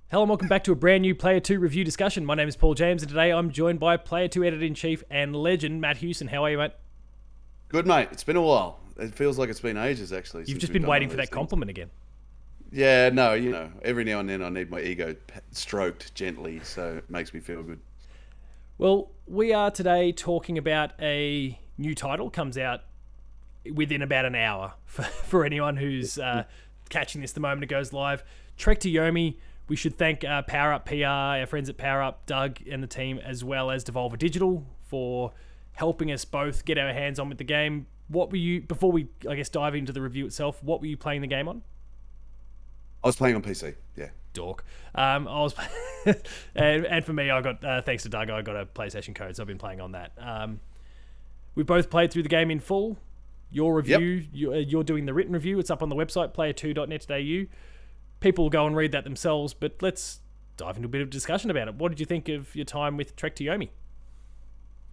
Hello and welcome back to a brand new Player 2 review discussion. My name is Paul James and today I'm joined by Player 2 Editor-in-Chief and legend Matt Hewson. How are you, mate? Good, mate. It's been a while. It feels like it's been ages, actually, You've since just we've been done one waiting of for these that things. compliment again. Yeah, no, every now and then I need my ego stroked gently, so it makes me feel good. Well, we are today talking about a new title. Comes out within about an hour for anyone who's catching this the moment it goes live. Trek To Yomi. We should thank Power Up PR, our friends at Power Up, Doug and the team, as well as Devolver Digital for helping us both get our hands on with the game. What were you, before we, I guess, dive into the review itself, what were you playing the game on? I was playing on PC, yeah. Dork. I was, and for me, I got thanks to Doug, I got a PlayStation code, so I've been playing on that. We both played through the game in full. Your review, Yep. you're doing the written review. It's up on the website, player2.net.au. People will go and read that themselves, but let's dive into a bit of discussion about it. What did you think of your time with Trek To Yomi?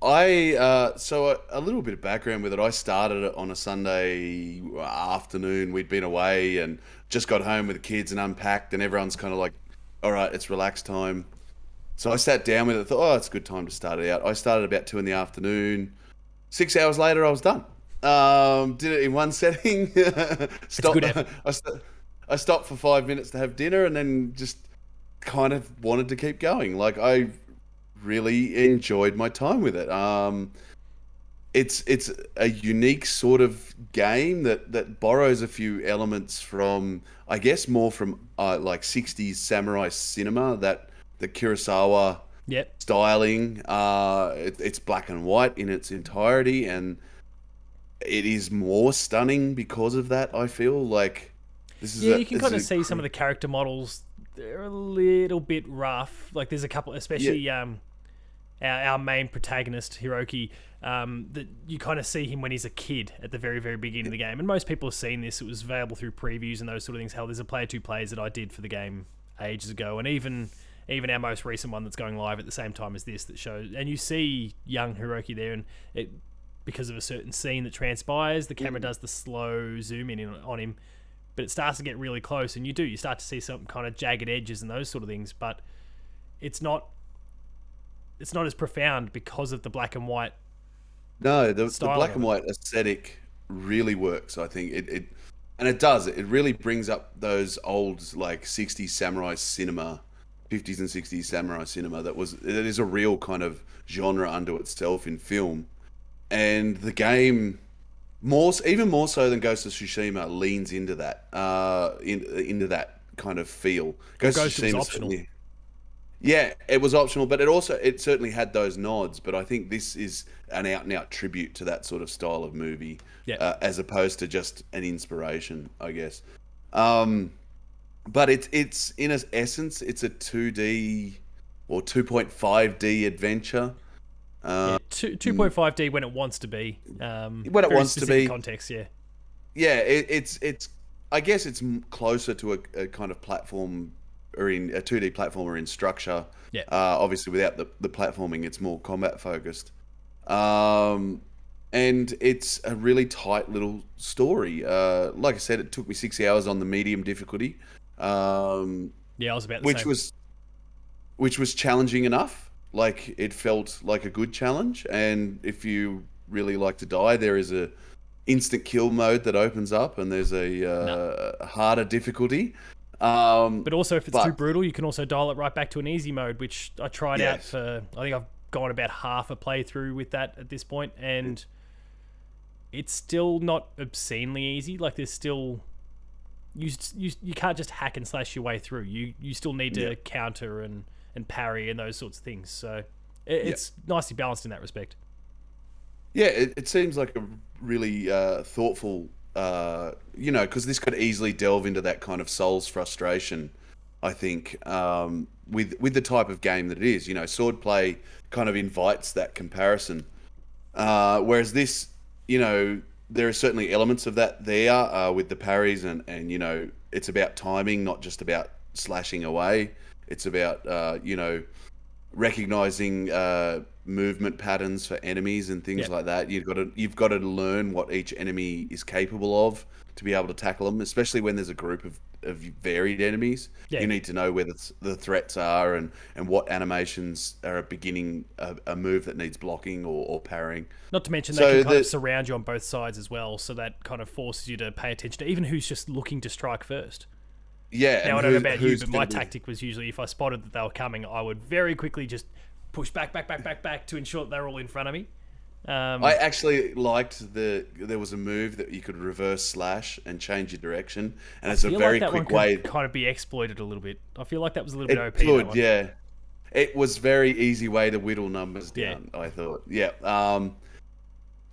A little bit of background with it. I started it on a Sunday afternoon. We'd been away and just got home with the kids and unpacked, and everyone's kind of like, all right, it's relax time. So I sat down with it, thought, oh, it's a good time to start it out. I started about 2 in the afternoon. 6 hours later, I was done. Did it in one setting. It's a good effort. I stopped for 5 minutes to have dinner, and then just kind of wanted to keep going. Like, I really enjoyed my time with it. It's a unique sort of game that borrows a few elements from, I guess, more from like 60s samurai cinema, that the Kurosawa Yep. styling. It's black and white in its entirety, and it is more stunning because of that. I feel like Yeah, you can kind of see some of the character models. They're a little bit rough. Like there's a couple, yeah. especially our main protagonist Hiroki. That you kind of see him when he's a kid at the very very beginning of the game, and most people have seen this. It was available through previews and those sort of things. Hell, there's a player two plays that I did for the game ages ago, and even our most recent one that's going live at the same time as this that shows, and you see young Hiroki there, and it because of a certain scene that transpires, the camera does the slow zoom in on him, but it starts to get really close, and you start to see some kind of jagged edges and those sort of things, but it's not as profound because of the black and white No, the styling black of and it. white aesthetic really works. I think and it does. It really brings up those old like 60s samurai cinema, 50s and 60s samurai cinema. It is a real kind of genre unto itself in film, and the game even more so than Ghost of Tsushima leans into that into that kind of feel. Well, Ghost of Ghost was Tsushima optional. certainly. Yeah, it was optional, but it certainly had those nods. But I think this is an out and out tribute to that sort of style of movie, Yeah, as opposed to just an inspiration, I guess. Um, but it's in its essence, it's a 2D or 2.5D adventure. yeah. Uh, 2.5D when it wants to be. what it Very wants to specific be. context. Yeah, Yeah, it's I guess it's closer to a kind of platform, or in a 2D platformer in structure. yeah. Obviously, without the platforming, it's more combat focused. Um, and it's a really tight little story. Like I said, it took me 6 hours on the medium difficulty, um, Yeah, I was about the which same. was challenging enough. Like, it felt like a good challenge. And if you really like to die, there is a instant kill mode that opens up, and there's a No. harder difficulty. Um, But also, if it's too but brutal, you can also dial it right back to an easy mode, which I tried out yes, for. I think I've gone about half a playthrough with that at this point, and it's still not obscenely easy. Like there's still you can't just hack and slash your way through. You still need yeah, to counter and parry and those sorts of things. So yeah. it's nicely balanced in that respect. Yeah, it seems like a really thoughtful, because this could easily delve into that kind of soul's frustration. I think, with the type of game that it is. Swordplay kind of invites that comparison, whereas this, there are certainly elements of that there, with the parries, and it's about timing, not just about slashing away. It's about recognizing movement patterns for enemies and things Yep. like that. You've got to learn what each enemy is capable of to be able to tackle them, especially when there's a group of varied enemies. Yeah. You need to know where the threats are and what animations are beginning a move that needs blocking or parrying. Not to mention they can So kind of that surround you on both sides as well, so that kind of forces you to pay attention to even who's just looking to strike first. yeah, Now, and I don't know about you, who's but going my to be. tactic was usually if I spotted that they were coming, I would very quickly just push back to ensure that they're all in front of me. I actually liked there was a move that you could reverse slash and change your direction, and I it's a feel like very that one quick could way. kind of be exploited a little bit. I feel like that was a little bit It OP, that could, one. yeah. It was very easy way to whittle numbers Yeah. down, I thought. Yeah.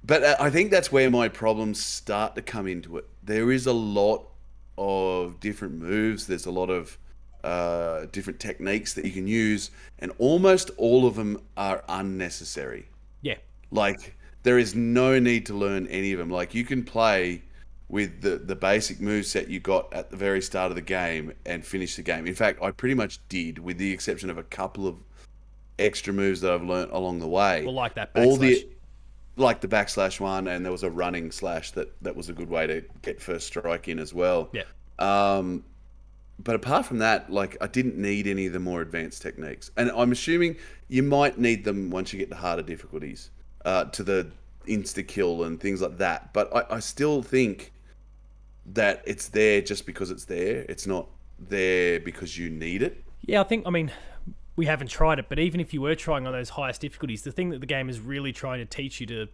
But I think that's where my problems start to come into it. There is a lot of different moves. There's a lot of different techniques that you can use, and almost all of them are unnecessary. Yeah. Like there is no need to learn any of them. Like you can play with the basic move set you got at the very start of the game and finish the game. In fact, I pretty much did, with the exception of a couple of extra moves that I've learnt along the way. Well, like that All backslash. the like the backslash one, and there was a running slash that was a good way to get first strike in as well. Yeah. Um, but apart from that, like I didn't need any of the more advanced techniques, and I'm assuming you might need them once you get to harder difficulties, to the insta kill and things like that. But I still think that it's there just because it's there. It's not there because you need it. Yeah, I mean, we haven't tried it, but even if you were trying on those highest difficulties, the thing that the game is really trying to teach you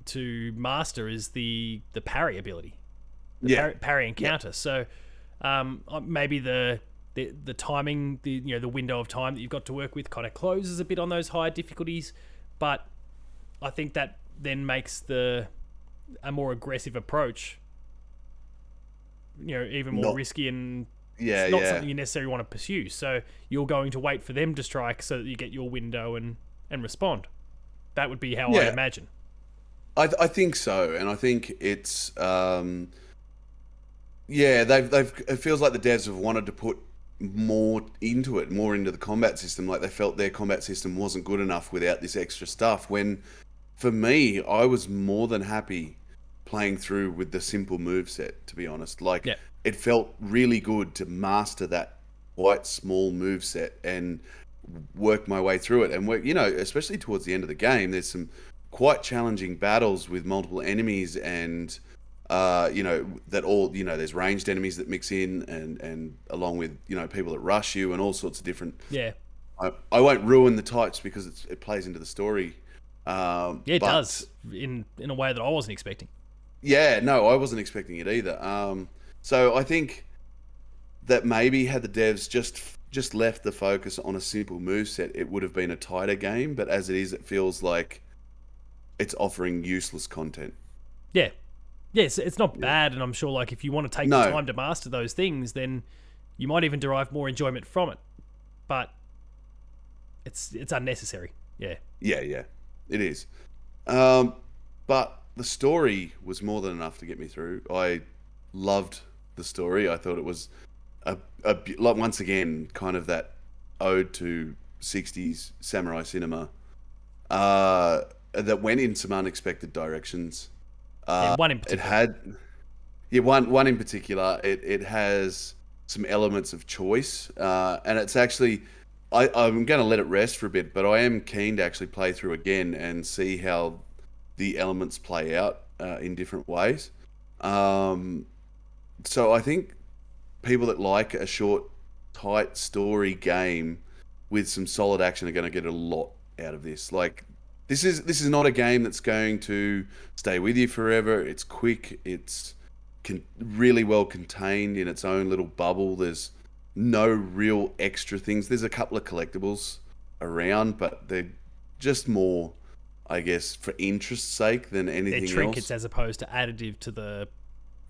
to master is the parry ability, Yeah, parry and yeah, counter. So maybe the timing, the window of time that you've got to work with kind of closes a bit on those higher difficulties, but I think that then makes a more aggressive approach, even more not risky, and yeah, it's not yeah. something you necessarily want to pursue. So you're going to wait for them to strike so that you get your window and respond. That would be how I Yeah, imagine. I think so, and I think it's yeah, they've it feels like the devs have wanted to put more into it, more into the combat system. Like they felt their combat system wasn't good enough without this extra stuff. When for me, I was more than happy playing through with the simple move set, to be honest. Like Yeah. it felt really good to master that quite small move set and work my way through it. And work, especially towards the end of the game, there's some quite challenging battles with multiple enemies and that all there's ranged enemies that mix in and along with people that rush you and all sorts of different. Yeah. I won't ruin the types because it plays into the story. Yeah, it But does in a way that I wasn't expecting. yeah, no, I wasn't expecting it either. So I think that maybe had the devs just left the focus on a simple move set, it would have been a tighter game. But as it is, it feels like it's offering useless content. Yeah. Yeah, it's not Yeah. bad, and I'm sure like if you want to take the No. time to master those things, then you might even derive more enjoyment from it. But it's unnecessary. Yeah. Yeah, yeah, it is. Um, but the story was more than enough to get me through. I loved the story. I thought it was like once again kind of that ode to '60s samurai cinema that went in some unexpected directions. Yeah, one in It particular. had yeah one in particular. It has some elements of choice, and it's actually I'm going to let it rest for a bit, but I am keen to actually play through again and see how the elements play out in different ways. Um, so I think people that like a short, tight story game with some solid action are going to get a lot out of this. Like this is not a game that's going to stay with you forever. It's quick. It's really well contained in its own little bubble. There's no real extra things. There's a couple of collectibles around, but they're just more, I guess, for interest's sake than They're anything trinkets else. as opposed to additive to the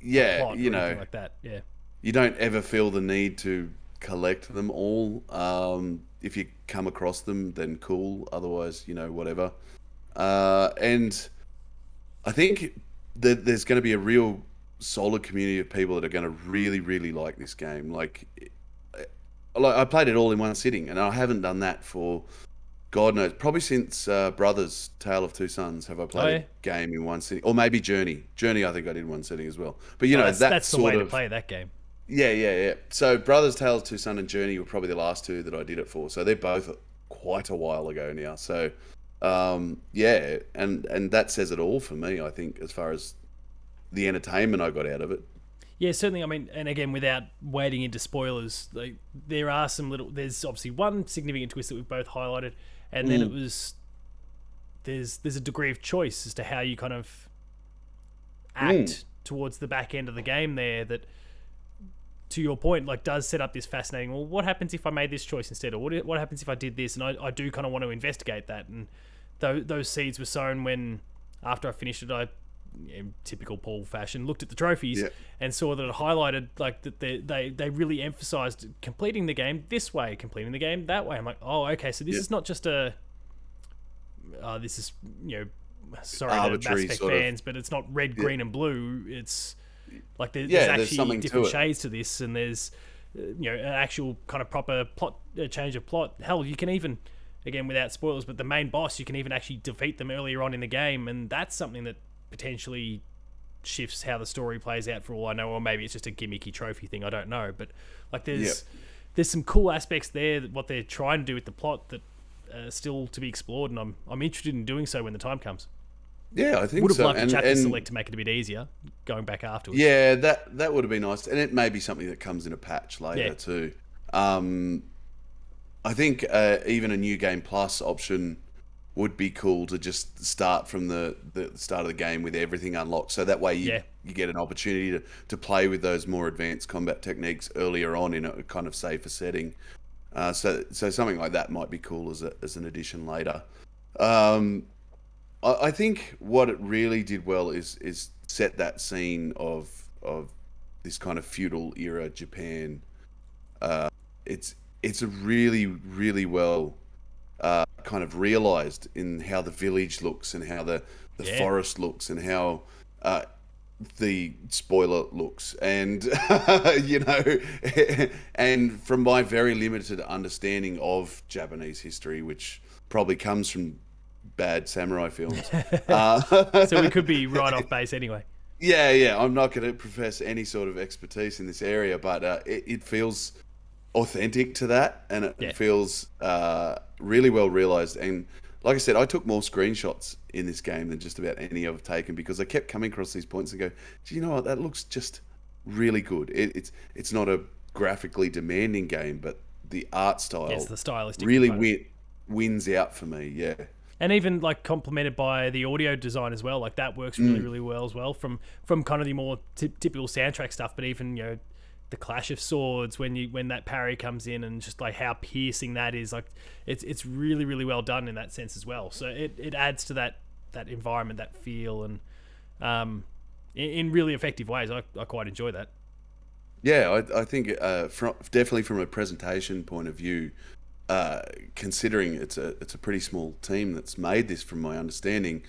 Yeah, plot or anything like that. Yeah. you don't ever feel the need to collect them all. If you come across them, then cool. Otherwise, whatever. And I think that there's going to be a real solid community of people that are going to really, really like this game. Like, like I played it all in one sitting, and I haven't done that for God knows, probably since Brothers: Tale of Two Sons have I Oh played yeah. a game in one sitting, or maybe Journey. Journey, I think I did in one sitting as well. But you Oh, know that that's the sort way to of play that game. yeah. So Brothers: Tale of Two Sons and Journey were probably the last two that I did it for. So they're both quite a while ago now. So yeah, and that says it all for me. I think as far as the entertainment I got out of it. Yeah, certainly. I mean, and again, without wading into spoilers, like there are some little. There's obviously one significant twist that we've both highlighted, and then it was there's a degree of choice as to how you kind of act towards the back end of the game there. That, to your point, like does set up this fascinating. Well, what happens if I made this choice instead, or what happens if I did this? And I do kind of want to investigate that. And those seeds were sown when after I finished it, I in typical Paul fashion, looked at the trophies and saw that it highlighted like that they really emphasized completing the game this way, completing the game that way. I'm like, oh, okay, so this is not just a this is sorry to Mass Arbitrary Effect sort of fans, but it's not red, green, and blue. It's like there's there's actually something to different it. shades to this, and there's an actual kind of proper plot change of plot. Hell, you can even, again without spoilers, but the main boss, you can even actually defeat them earlier on in the game, and that's something that potentially shifts how the story plays out for all I know, or maybe it's just a gimmicky trophy thing, I don't know. But like there's some cool aspects there that what they're trying to do with the plot that still to be explored, and I'm interested in doing so when the time comes. Yeah, I think Would have so. loved to chapter And select to make it a bit easier going back afterwards. yeah, that would have been nice, and it may be something that comes in a patch later too. I think even a new game plus option would be cool to just start from the start of the game with everything unlocked, so that way you get an opportunity to play with those more advanced combat techniques earlier on in a kind of safer setting. So something like that might be cool as an addition later. I think what it really did well is set that scene of this kind of feudal era Japan. It's a really well kind of realized in how the village looks and how the forest looks and how the spoiler looks, and you know, and from my very limited understanding of Japanese history, which probably comes from bad samurai films. So we could be right off base anyway. Yeah, I'm not going to profess any sort of expertise in this area, but it feels authentic to that, and it feels really well realized. And like I said, I took more screenshots in this game than just about any I've taken, because I kept coming across these points and go, do you know what, that looks just really good. It's not a graphically demanding game, but the art style, Yes, the stylistic really wins out for me. Yeah. And even like complemented by the audio design as well, like that works really well as well. From kind of the more typical soundtrack stuff, but even the clash of swords when that parry comes in, and just like how piercing that is, like it's really well done in that sense as well. So it adds to that environment, that feel, and in really effective ways. I quite enjoy that. Yeah, I think definitely from a presentation point of view, considering it's a pretty small team that's made this, from my understanding,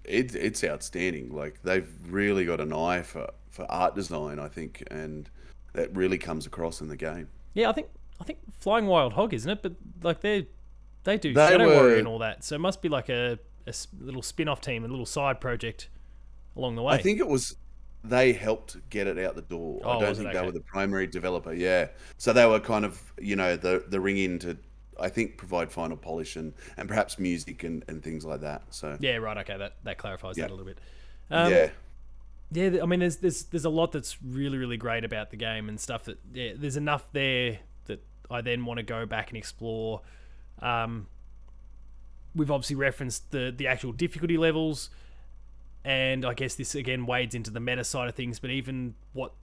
it's outstanding. Like they've really got an eye for art design, I think, and that really comes across in the game. Yeah, I think Flying Wild Hog, isn't it? But like they do Shadow Warrior and all that, so it must be like a little spin-off team, a little side project along the way. I think it was they helped get it out the door. I don't think they were the primary developer. Yeah, so they were kind of the ring in to, I think, provide final polish and perhaps music and things like that. So yeah, right. Okay, that clarifies that a little bit. Yeah, I mean, there's a lot that's really great about the game and stuff that there's enough there that I then want to go back and explore. We've obviously referenced the actual difficulty levels, and I guess this again wades into the meta side of things. But even what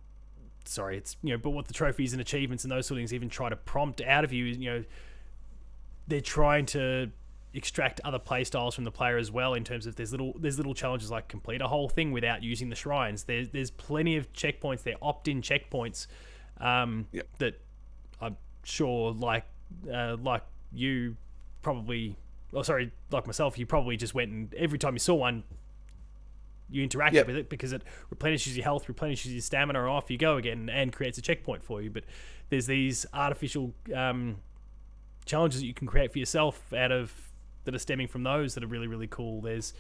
the trophies and achievements and those sort of things even try to prompt out of you, they're trying to extract other play styles from the player as well, in terms of there's little challenges like complete a whole thing without using the shrines. There's plenty of checkpoints. They're opt-in checkpoints that I'm sure like you probably, like myself, you probably just went and every time you saw one, you interacted Yep. with it, because it replenishes your health, replenishes your stamina, and off you go again, and creates a checkpoint for you. But there's these artificial challenges that you can create for yourself that are stemming from those that are really, really cool. There's,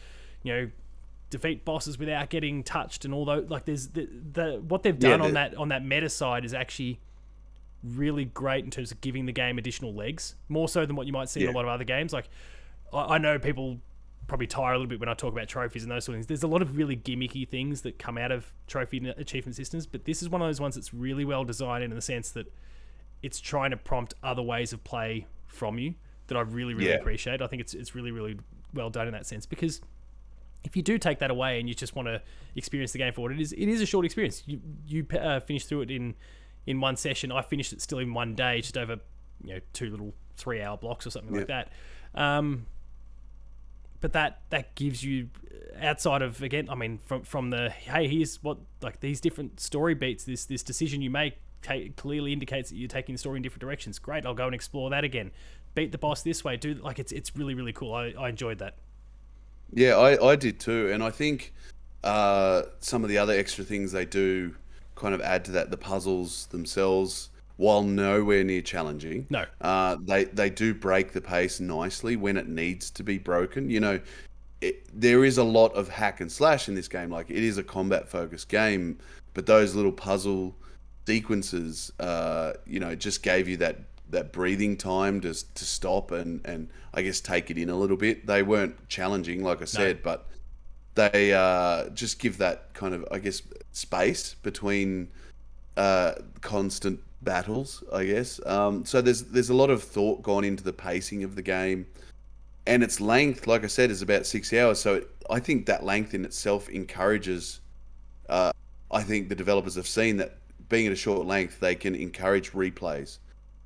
defeat bosses without getting touched, and all those. Like, there's the what they've done on that meta side is actually really great in terms of giving the game additional legs, more so than what you might see in a lot of other games. Like, I know people probably tire a little bit when I talk about trophies and those sort of things. There's a lot of really gimmicky things that come out of trophy and achievement systems, but this is one of those ones that's really well designed in the sense that it's trying to prompt other ways of play from you that I really, really appreciate. I think it's really, really well done in that sense, because if you do take that away and you just want to experience the game for what it is a short experience. You finish through it in one session. I finished it still in one day, just over 2 little 3-hour blocks or something like that. But that gives you, outside of, again, I mean, from the, hey, here's what, like, these different story beats, this decision you make clearly indicates that you're taking the story in different directions. Great, I'll go and explore that again. Beat the boss this way. It's really, really cool. I enjoyed that. Yeah, I did too, and I think some of the other extra things they do kind of add to that. The puzzles themselves, while nowhere near challenging, they do break the pace nicely when it needs to be broken. There is a lot of hack and slash in this game. Like, it is a combat focused game, but those little puzzle sequences, just gave you that breathing time to stop and I guess take it in a little bit. They weren't challenging, like I said, but they just give that kind of, I guess, space between constant battles, I guess. So there's a lot of thought gone into the pacing of the game, and its length, like I said, is about 6 hours. So I think that length in itself encourages. I think the developers have seen that being at a short length, they can encourage replays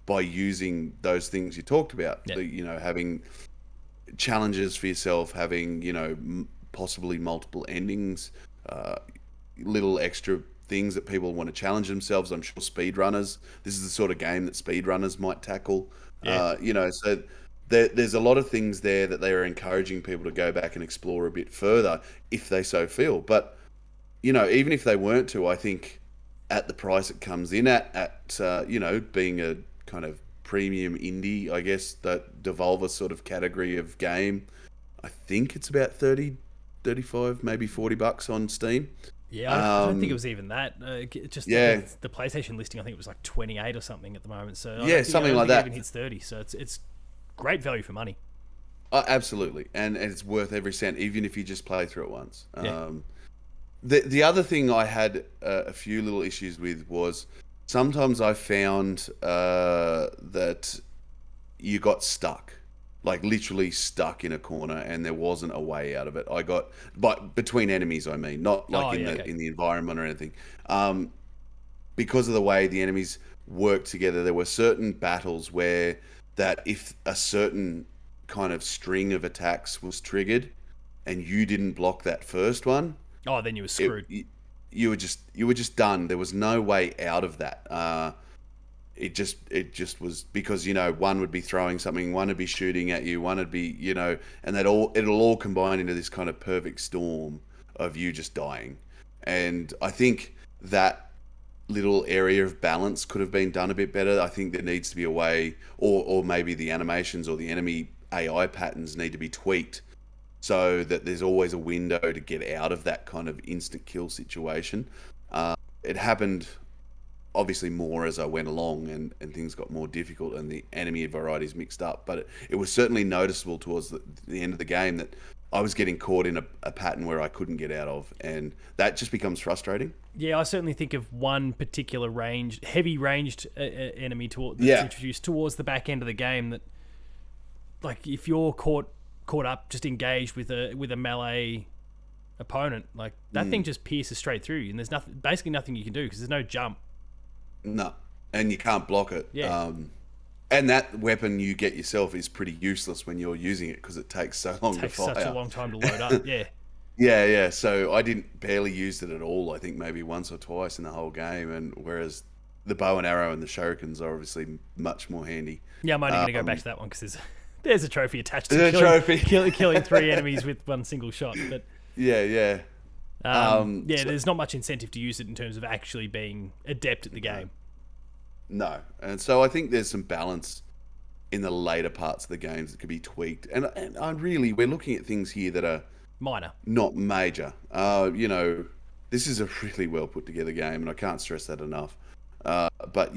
by using those things you talked about. Having challenges for yourself, having possibly multiple endings, little extra things that people want to challenge themselves. I'm sure speedrunners, this is the sort of game that speedrunners might tackle. So there's a lot of things there that they are encouraging people to go back and explore a bit further if they so feel. But even if they weren't to, I think at the price it comes in at being a kind of premium indie, I guess, that Devolver sort of category of game, I think it's about 30, 35, maybe $40 on Steam. Yeah, I don't think it was even that. The PlayStation listing, I think it was like 28 or something at the moment. So something like that. It even hits 30. So it's great value for money. Absolutely, and it's worth every cent, even if you just play through it once. The other thing I had a few little issues with was sometimes I found that you got stuck. Like, literally stuck in a corner, and there wasn't a way out of it. But between enemies, I mean, not like in the environment or anything. Because of the way the enemies work together, there were certain battles where that if a certain kind of string of attacks was triggered, and you didn't block that first one, then you were screwed. You were just done. There was no way out of that. It just was, because one would be throwing something, one would be shooting at you, one would be and it'll all combine into this kind of perfect storm of you just dying. And I think that little area of balance could have been done a bit better. I think there needs to be a way, or maybe the animations or the enemy AI patterns need to be tweaked so that there's always a window to get out of that kind of instant kill situation. It happened obviously more as I went along, and things got more difficult and the enemy varieties mixed up, but it was certainly noticeable towards the end of the game that I was getting caught in a pattern where I couldn't get out of, and that just becomes frustrating. Yeah, I certainly think of one particular heavy ranged enemy that's introduced towards the back end of the game, that, like, if you're caught up, just engaged with a melee opponent, like, that thing just pierces straight through you, and there's basically nothing you can do because there's no jump. No, and you can't block it. Yeah. And that weapon you get yourself is pretty useless when you're using it, because it takes so long to fire. It takes such a long time to load up. Yeah. Yeah. So I barely used it at all. I think maybe once or twice in the whole game. And whereas the bow and arrow and the shurikens are obviously much more handy. Yeah, I'm only going to go back to that one because there's a trophy attached to killing 3 enemies with one single shot. But yeah. Yeah, there's not much incentive to use it in terms of actually being adept at the game. No. And so I think there's some balance in the later parts of the games that could be tweaked. And we're looking at things here that are Minor. not major. This is a really well put together game, and I can't stress that enough. But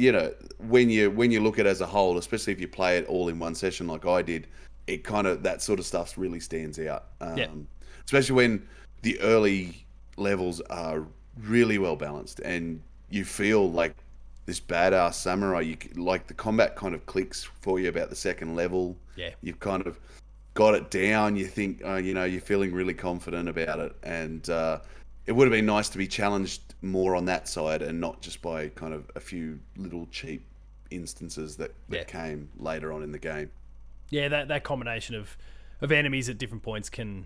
when you look at it as a whole, especially if you play it all in one session like I did, it kind of, that sort of stuff really stands out. Especially when the early levels are really well balanced, and you feel like this badass samurai. Like the combat kind of clicks for you about the second level. Yeah, you've kind of got it down. You think, you're feeling really confident about it, and it would have been nice to be challenged more on that side, and not just by kind of a few little cheap instances that came later on in the game. Yeah, that combination of enemies at different points can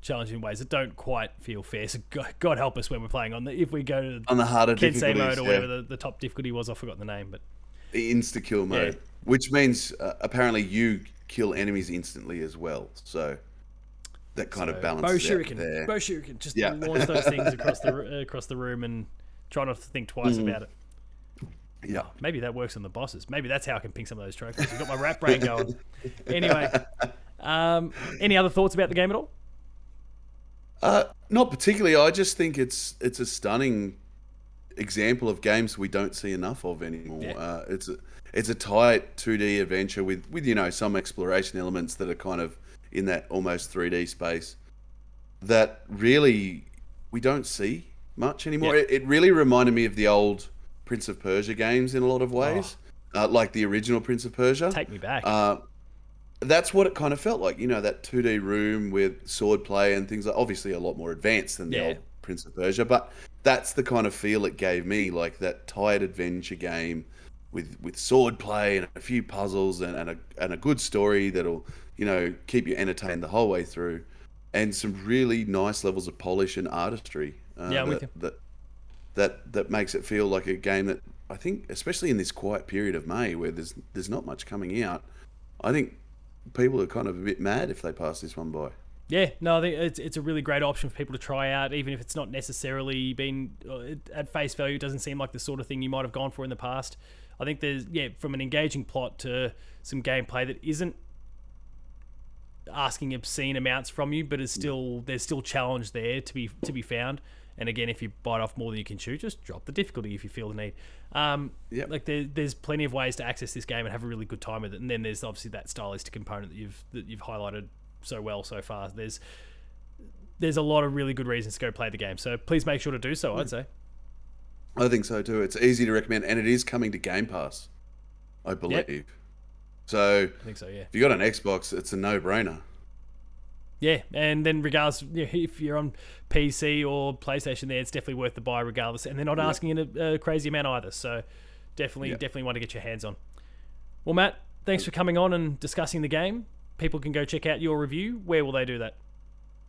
challenge in ways that don't quite feel fair. So God help us when we're playing if we go to on the harder Kensei difficulties, mode or whatever the top difficulty was. I've forgotten the name, but the insta kill mode, which means apparently you kill enemies instantly as well. So that kind of balances out there. Bow shuriken, just launch those things across the room and try not to think twice about it. Yeah, maybe that works on the bosses. Maybe that's how I can ping some of those trophies. You've got my rat brain going. Anyway, any other thoughts about the game at all? Not particularly. I just think it's a stunning example of games we don't see enough of anymore. Yeah. It's a tight 2D adventure with some exploration elements that are kind of in that almost 3D space that really we don't see much anymore. Yeah. It really reminded me of the old Prince of Persia games in a lot of ways, like the original Prince of Persia. Take me back. That's what it kind of felt like, that 2D room with swordplay and things, obviously a lot more advanced than the old Prince of Persia, but that's the kind of feel it gave me, like that tired adventure game with swordplay and a few puzzles and a good story that'll, keep you entertained the whole way through, and some really nice levels of polish and artistry. I'm with you. That makes it feel like a game that I think, especially in this quiet period of May where there's not much coming out, I think people are kind of a bit mad if they pass this one by. Yeah, no, I think it's a really great option for people to try out, even if it's not necessarily been at face value. It doesn't seem like the sort of thing you might have gone for in the past. I think there's from an engaging plot to some gameplay that isn't asking obscene amounts from you, but there's still challenge there to be found. And again, if you bite off more than you can chew, just drop the difficulty if you feel the need. Like there's plenty of ways to access this game and have a really good time with it. And then there's obviously that stylistic component that you've highlighted so well so far. There's a lot of really good reasons to go play the game. So please make sure to do so, I'd say. I think so too. It's easy to recommend, and it is coming to Game Pass, I believe. Yep. So I think so, yeah. If you got an Xbox, it's a no-brainer. Yeah, and then regardless, if you're on PC or PlayStation there, it's definitely worth the buy regardless. And they're not asking a crazy amount either. So definitely want to get your hands on. Well, Matt, thanks for coming on and discussing the game. People can go check out your review. Where will they do that?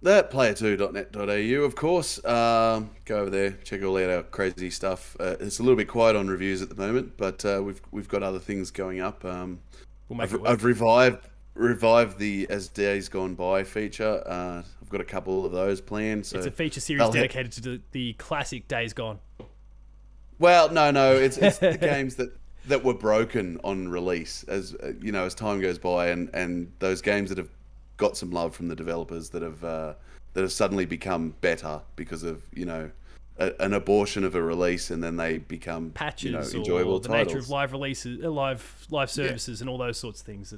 That player2.net.au, of course. Go over there, check all out our crazy stuff. It's a little bit quiet on reviews at the moment, but we've got other things going up. I've revived the As Days Gone By feature. I've got a couple of those planned. So it's a feature series dedicated to the classic Days Gone. Well, no, it's the games that were broken on release, as as time goes by, and those games that have got some love from the developers that have suddenly become better because of an abortion of a release, and then they become patches enjoyable or the titles. nature of live releases, live services, and all those sorts of things.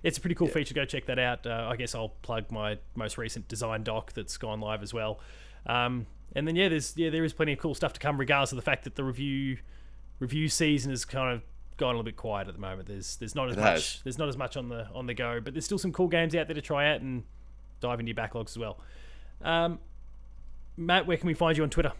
It's a pretty cool feature. Go check that out. I guess I'll plug my most recent design doc that's gone live as well. And then there is plenty of cool stuff to come, regardless of the fact that the review season has kind of gone a little bit quiet at the moment. There's not as much on the go, but there's still some cool games out there to try out and dive into your backlogs as well. Matt, where can we find you on Twitter?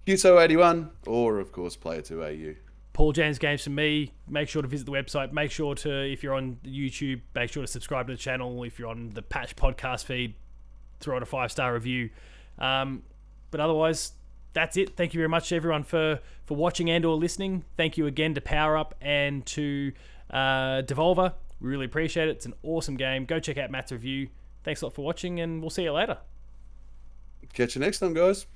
QSO81, or of course Player2AU. Paul James Games from me. Make sure to visit the website. Make sure to, if you're on YouTube, make sure to subscribe to the channel. If you're on the Patch podcast feed, throw out a 5-star review. But otherwise, that's it. Thank you very much, everyone, for watching and or listening. Thank you again to Power Up and to Devolver. We really appreciate it. It's an awesome game. Go check out Matt's review. Thanks a lot for watching, and we'll see you later. Catch you next time, guys.